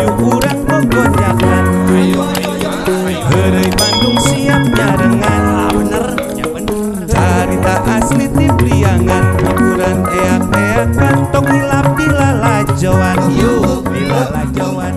hayu urang gogojakan. Heureuy Bandung siap nyarengan. Bener, ya bener. Carita asli ti Priangan, hiburan eak-eakan, tong hilap di lalajoan. Yuk di lalajoan.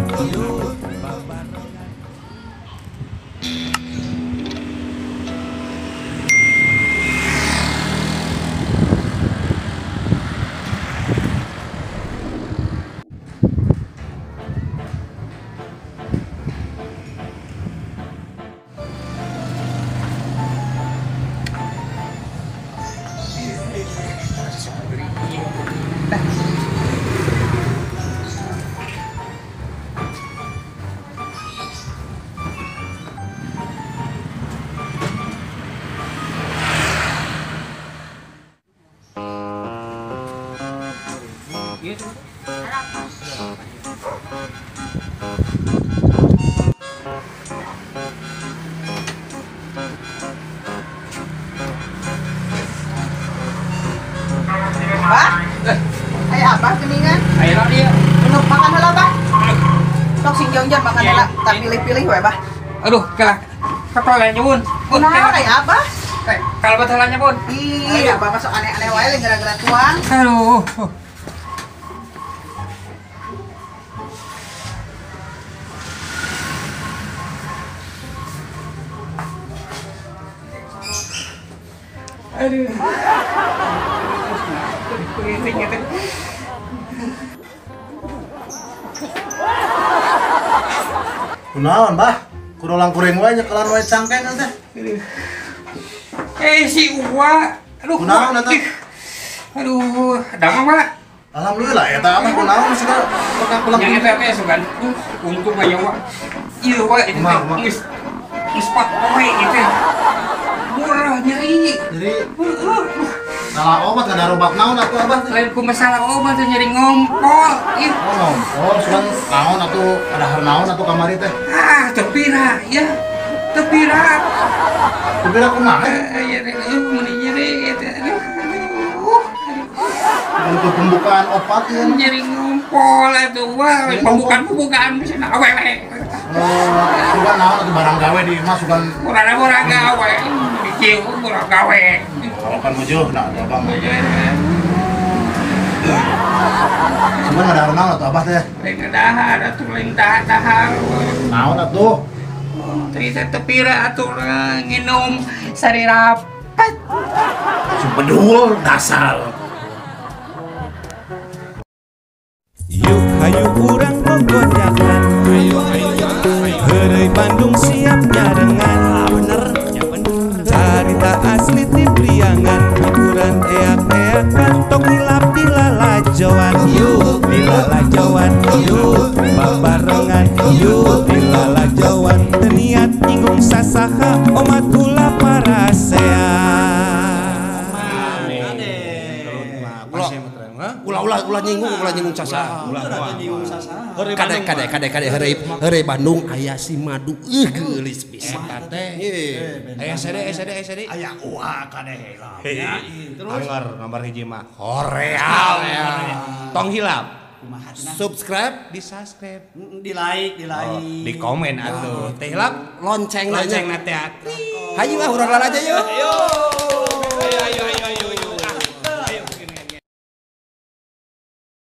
Abah geningan. Ayo dia. Untuk makan heula, Bah. Sok sing jonjon makan heula, tak pilih-pilih we, Bah. Aduh, kalah. Kepalanya Bun. Kunaon aya Abah? Kalau betalanya Bun. Ih, Abah masuk aneh-aneh wae lain gara-gara tuang. Aduh. Aduh. Kunaon, Bah? Kudu langkuring wae nyekelan wae cangkeng teh. Si Uwa. Aduh. Kunaon eta? Aduh, damang Pak. Alhamdulillah eta mah kunaon segala peka pulang. Yang eta teh sugan. Untung aya Wa. Ieu Wa itu geus pak poe gitu. Murah nyeri. Jadi salah obat kada obat naon atuh Abah teh? Lain ku masalah obat tuh nyeri ngompol. Ih. Oh, ngompol sugan naon atuh ada naon atuh kamari teh? Tepira ya. Tepira. Tepira kumaha? Ya mun nyeri gitu. Untuk pembukaan obat ya. Nyeri ngompol atuh wah, pembukaan bisa awewe. Sugan naon atuh barang gawe di imah sugan Murah gawe. Kieu murah gawe. kan mujuh nah Abang. Sugan ada naon atuh Abah teh? Lain dahar atuh lain dahar. Naon atuh? Terus tepira atuh nginum sari rapat. Supedul dasar. Yuk hayu urang gogojakan. Heureuy Bandung siap nyarengan. Bener, ya bener. Carita asli ti Priangan, hiburan eak-eakan, tong hilap di lalajoan. Yuk di lalajoan. Yuk babarengan. Yuk di lalajoan. Teu niat nyinggung sasaha, omat ulah Ulah nyinggung sasaha. Kade heureuy Bandung aya si madu geulis pisan teh. Aya sede. Aya uah kade heula. Terus nomor hiji mah Korea. Tong hilap. Subscribe, di-subscribe, Di-like. di komen atuh. Teh hilap lonceng teh. Hayu urang aja yuk. Ayo.